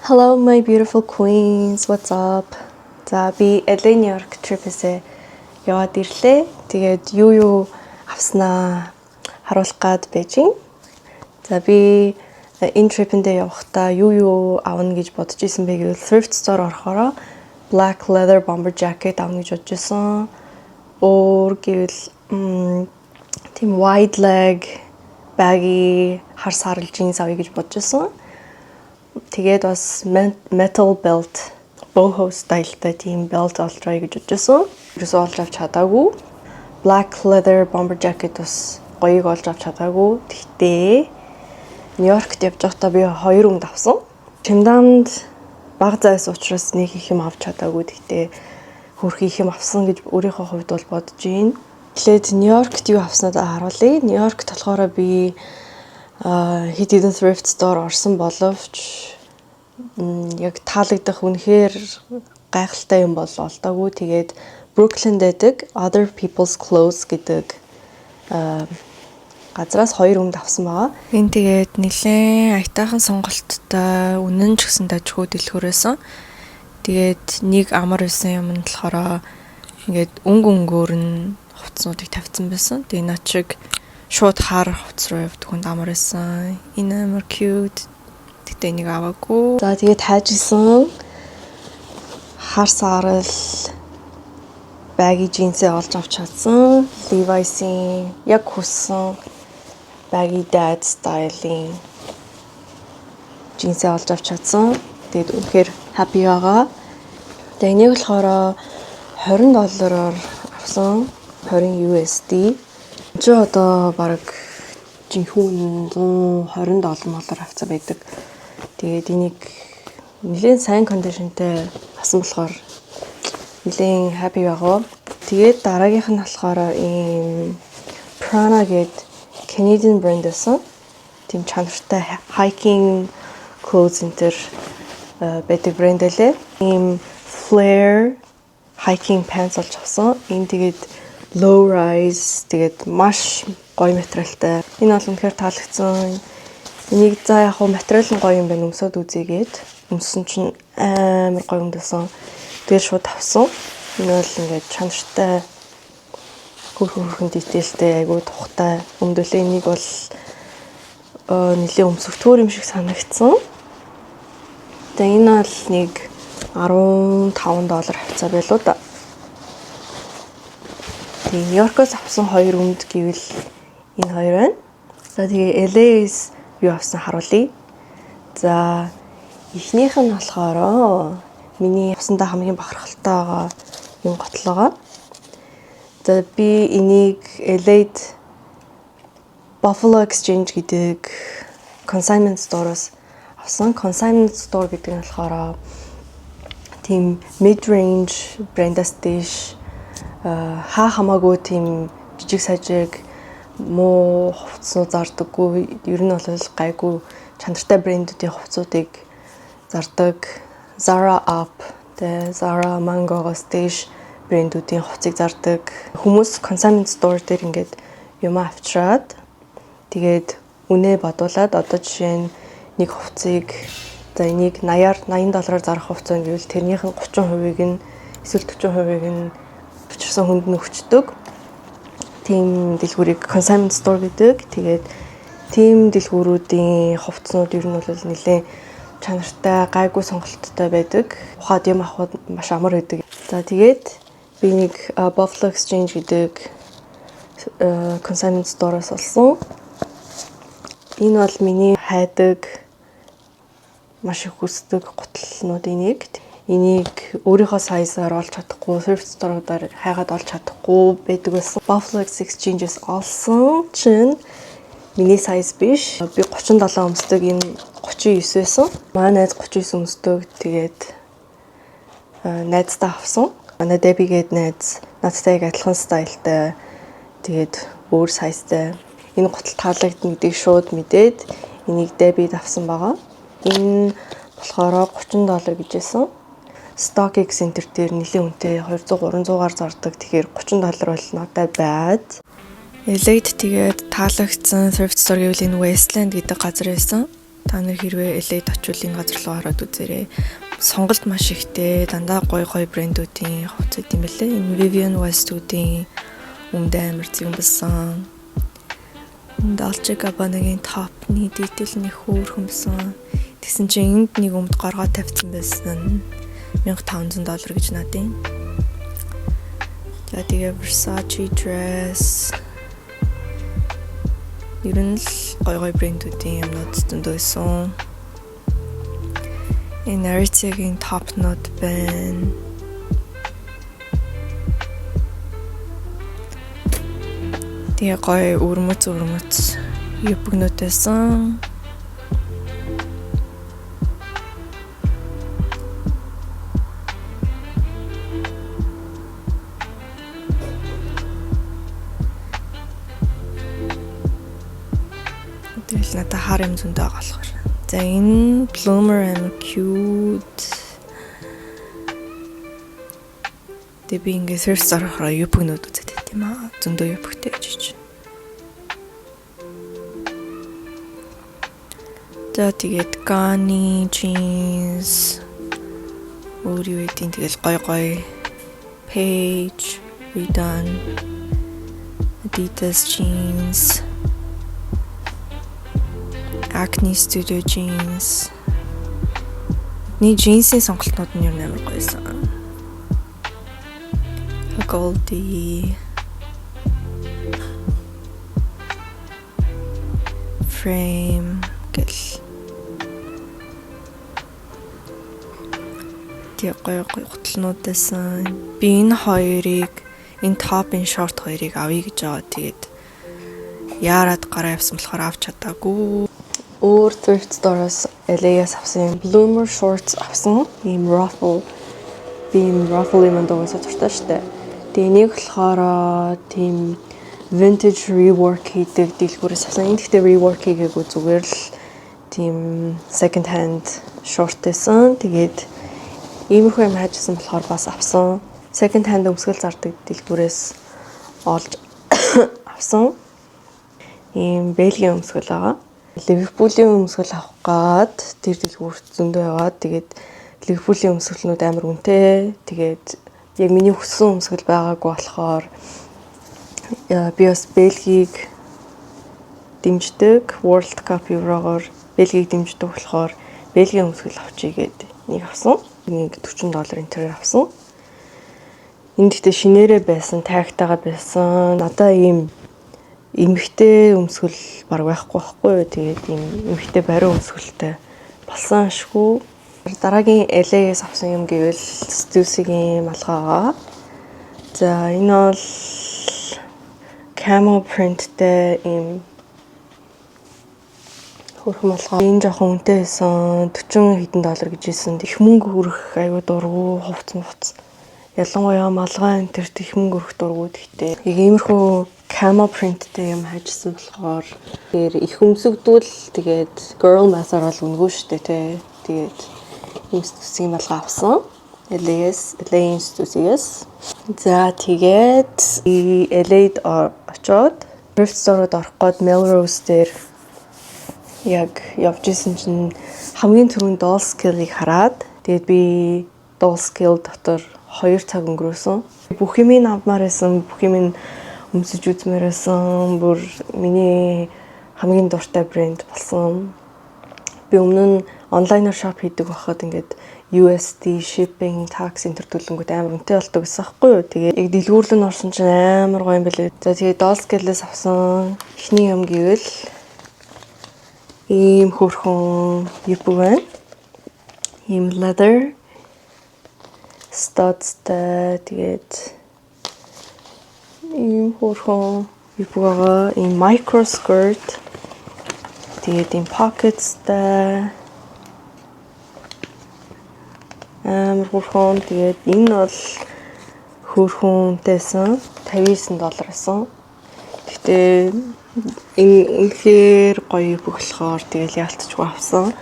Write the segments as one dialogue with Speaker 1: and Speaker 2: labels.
Speaker 1: Hello my beautiful queens. What's up? За би LA New York trip-ээсээ яваад ирлээ. Тэгээд юу авснаа харуулах гад байж гин. За би энэ trip-эндээ явахдаа юу авна гэж бодож исэн бэ гэвэл thrift store орохороо black leather bomber jacket авна гэж бодож исэн. Өөр гэвэл тийм wide leg baggy хар сарал jeans авъя гэж бодож исэн. Тэгээд бас metal belt boho стайлтай тийм belt олдроо гэж бодчихсон. Ерөөсөө олж авч чадаагүй. Black leather bomber jacket бас гоёг олж авч чадаагүй. Тэгтээ Нью-Йоркт явж байхдаа би 2 өмд авсан. Чемданд бага зайс учраас нэг их юм авч чадаагүй. Тэгтээ хөрх их юм авсан гэж өөрийнхөө хувьд бол бодож байна. Тэгэхээр Нью-Йоркт юу авснаа харуулъя. Нью-Йоркт болохоор би хэд хэдэн thrift store орсон боловч яг таалагдах үнэхээр гайхалтай юм бол олдоогүй. Тэгээд Brooklyn дэдэг Other People's Clothes гэдэг газраас 2 өмд авсан байгаа. Энэ тэгээд нэлээд аятайхан сонголттой үнэн ч гэсэн дажгүй дэлгүүрээсэн. Тэгээд нэг амар байсан юм нь болохоор ингээд өнгөөр нь хувцснуудыг тавьсан байсан. Тэгээд наа чиг шууд хар хувцс руу явдаг хүнд амар байсан. Энэ амар cute. Тэгтээ нэг аваагүй. За тэгээд хайжсэн хар сарал baggy jeans-ээ олж авч чадсан. Levi's-ийн яг хүссэн baggy dad style-ийн jeans-ээ олж авч чадсан. Тэгээд үнэхээр happy байгаа. Тэгээд энийг болохоор $20-оор авсан. 20 USD. Чи одоо баг жинхэнэ $120 авцаа байдаг. Тэгээд энийг нэлээд сайн кондишнтэй авсан болохоор нэлээд happy байгаа. Тэгээд дараагийнх нь болохоор ийм Prana гэдэг Canadian brand байсан. Тийм чанартай hiking clothes энэ байдаг брэнд лээ. Ийм flare hiking pants олж авсан. Энэ тэгээд low rise тэгээд маш гоё материалтай. Энэ бол үнэхээр таалагдсан. Энийг за яг хөө материал нь гоё юм байна. Өмсөд үзьгээд өмссөн чинь амар гоё өмдөсөн. Тэгээд шууд авсан. Энэ бол ингээд чанартай хөрхөн дитейлтэй айгуу тухтай өмдөлөө. Энийг бол нэлээ өмсөвтгөр юм шиг санагдсан. Тэгээд энэ бол нэг $15 хавцаа байлуу да. Тэгээд Нью-Йоркоос авсан 2 өмд гэвэл энэ хоёр байна. За тэгээ LA-с юу авсан харуулъя. За эхнийх нь болохоор миний авсандаа хамгийн бахархалтай байгаа юм готлогоо. За би энийг LA-д Buffalo Exchange гэдэг consignment store-оос авсан. Consignment store гэдэг нь болохоор тийм mid-range brand-аас дэш хамаагүй тийм жижиг сажиг муу хувцснууд зардаггүй. Ер нь бол гайгүй чанартай брэндүүдийн хувцсуудыг зардаг. Zara Up, Zara Mango-гоос дэш брэндүүдийн хувцсыг зардаг. Хүмүүс consignment store дээр ингээд юм авчираад тэгээд үнэ бодуулаад одоо жишээ нь нэг хувцсыг за энийг $80 зарах хувцас гэвэл тэрнийх нь 30%-ийг нь эсвэл 40%-ийг нь бичсэн хүнд нь өгчдөг. Тийм дэлгүүрийг consignment store гэдэг. Тэгээд тийм дэлгүүрүүдийн хувцснууд ер нь бол нэлээд чанартай, гайгүй сонголттой байдаг. Ухаад юм авахд маш амар байдаг. За тэгээд би нэг Buffalo Exchange гэдэг consignment store-оос олсон. Энэ бол миний хайдаг маш их хүсдэг гутлнуудын нэг. Энийг өөрийнхөө сайзаар олж чадахгүй, thrift store-уудаар хайгаад олж чадахгүй байдаг байсан. Buffalo Exchange-с олсон чинь миний сайз биш. Би 37 өмсдөг, энэ 39 байсан. Манай найз 39 өмсдөг. Тэгээд найзтай авсан. Манай Debbie гээд найз надтай яг адилхан стайлтай. Тэгээд өөр сайзтай. Энэ гутал таалагдна гэдгийг шууд мэдээд энийг Debbie-д авсан байгаа. Энэ болохоор $30 гэж байсан. StockX Center дээр нэлээд үнэтэй 200-300-аар зардаг. Тэгэхээр $30 бол надад байд. LA-д тэгээд таалагдсан thrift store гэвэл энэ Westland гэдэг газар байсан.
Speaker 2: Та нар хэрвээ LA-д очивол энэ газар руу ороод үзээрэй. Сонголт маш ихтэй. Дандаа гоё брэндүүдийн хувцас юм бэлээ. Энэ Vivienne Westwood-ийн өмдөө амар зүүн болсон. Dolce & Gabbana-гийн топны дetail нэг хөөрхөн байсан. Тэгсэн чинь энд нэг өмд горгоо тавьсан байсан. $1,500 гэж надын. За тэгээ Versace dress. Ер нь л гоё брэндүүдийн юмнууд зөндөө байсан. Энэ Aritzia-гийн топнууд байна. Тэгээ гоё өрмөц юпгнүүд байсан. Тэгэл надад хар юм зөндөө байгаа болохоор. За энэ Bloomer and cute. Тэг би ингээ сервис орохоор юпгнүүд үзээд байт юм аа. Зөндөө юпгтэй гэж чинь. За тэгээд Ganni jeans. Өөр юу гэдгийг тэгэл гоё Page, Redone, Adidas jeans. Acne Studio jeans. Ни джинсийн сонголтууд нь юу нээр гоёсан. Goldie. Frame гэл. Тэг гоё гутлнууд байсан. Би энэ хоёрыг, энэ топ, энэ шорт хоёрыг авъя гэж байгаа. Тэгээд яарад гараа явсан болохоор авч чадаагүй.
Speaker 1: Өөр thrift store-оос LA-аас авсан Bloomer shorts авсан. Ийм ruffle. Би ийм ruffle юм дуугасаа дуртай штэ. Тэгээ энийг болохоор тийм vintage rework хийдэг дэлгүүрээс авсан. Энэ гэхдээ rework хийгээгүй, зүгээр л тийм second hand short байсан. Тэгээд иймэрхүү юм хайжсан болохоор бас авсан. Second hand өмсгөл зардаг дэлгүүрээс олж авсан. Ийм Бельгийн өмсгөл байгаа. Ливерпулийн өмсгөл авах гад тэр дэлгүүрт зөндөө яваад тэгээд Ливерпулийн өмсгөлнүүд амар үнэтэй. Тэгээд яг миний хүссэн өмсгөл байгаагүй болохоор би бас Бельгийг дэмждэг, World Cup Еврогоор Бельгийг дэмждэг болохоор Бельгийн өмсгөл авчий гээд нэг авсан. Нэг $40 тэрээр авсан. Энд гэхдээ шинээрээ байсан, тагтаагаад байсан. Надаа ийм эмхтэй өмсгөл баг байхгүй юу. Тэгээд ийм эмхтэй бариу өмсгөлтэй болсон ашгүй. Дараагийн LA-ээс авсан юм гэвэл Stussy-гийн малгайгаа. За энэ бол camel printтэй ийм хөрхөн малгай. Энэ жоохон үнэтэй байсан. $40 хэдэн гэж хэлсэн. Их мөнгө хүрэх аюу дургу хувц. Ялангуяа малгай энэ төр их мөнгө өрөх дургууд ихтэй. Яг иймэрхүү camel printтэй юм хайжсан болохоор тэр их өмсөгдвөл тэгээд girl math-аар бол үнэгүй шүү дээ тий. Тэгээд ийм Stussy-гийн малгай авсан. LA-ийн Stussy-гээс. За тэгээд LA-д очоод thrift store-д орох гээд Melrose дээр яг явж исэн чинь хамгийн түрүүнд Dollskill-ыг хараад тэгээд би Dollskill дотор 2 цаг өнгөрөөсөн. Бүх юм авмаар байсан, бүх юм өмсөж үзмээр байсан. Бүр миний хамгийн дуртай брэнд болсон. Би өмнө нь онлайнаар шоп хийдэг байхад ингээд USD shipping tax энэ төлөвлөнгүүд амар үнэтэй болдог гэсэн байхгүй юу. Тэгээ яг дэлгүүрлэн орсон чинь амар гоё юм билээ. За тэгээ Dollskill-ээс авсан эхний юм гэвэл ийм хөрхөн юпг байна. Ийм leather studsтай тэгээд ийм хөрхөн юпг байгаа. Ийм micro skirt тэгээд ийм pocketsтай амар хөрхөн. Тэгээд энэ бол хөрхөнтэйсэн $59 байсан. Гэтэ энэ үнэхээр гоё бүглохоор тэгэл яалтчгүй авсан.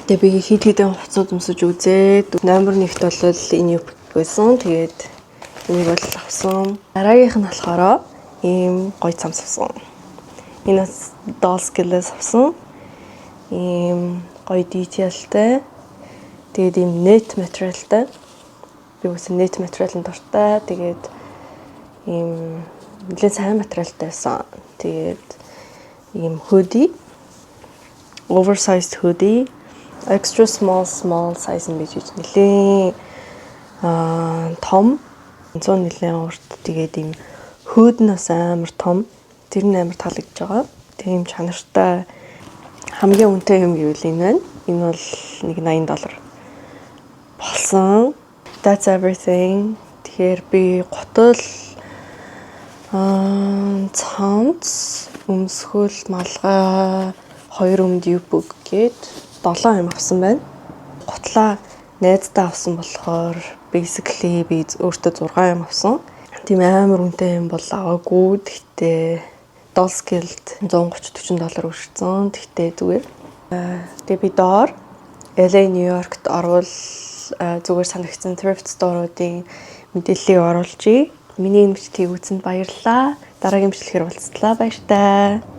Speaker 1: Тэгээ би хэд хувцас өмсөж үзээд номер 1-т бол энэ юп байсан. Тэгээд энийг бол авсан. Дараагийнх нь болохоор ийм гоё цамц авсан. Энэ Dollskill-ээс авсан. ийм гоё detailтэй. Тэгээд ийм net materialтай. Би үсэн net material-ын дуртай. Тэгээд ийм нэлээд сайн материалтай байсан. Тэгээд ийм hoodie, oversized hoodie, extra small size нь бийж нэлээд том 100 нэлээд урт. Тэгээд ийм hood нь бас амар том. Тэр нь амар таалагдж байгаа. Тийм чанартай хамгийн үнэтэй юм гэвэл энэ байна. Энэ бол нэг $80 болсон. That's everything. Тэгэхээр би гутал цаанц өмсгөл малгай 2 өмд юбг гээд 7 юм авсан байна. Гутлаа найздаа авсан болохоор basically би өөртөө 6 юм авсан. Тийм амар үнэтэй юм бол аваагүй. Гэхдээ Dolls-Guild $130-40 өрсөн. Тэгтээ зүгээр. Тэгээ би доор LA, New York-т орвол зүгээр санагдсан thrift store-уудын мэдээллийг оруулъя. Миний энэ бичлэгийг үзсэнд баярлалаа. Дараагийн бичлэгээр уулзлаа. Баяр таа.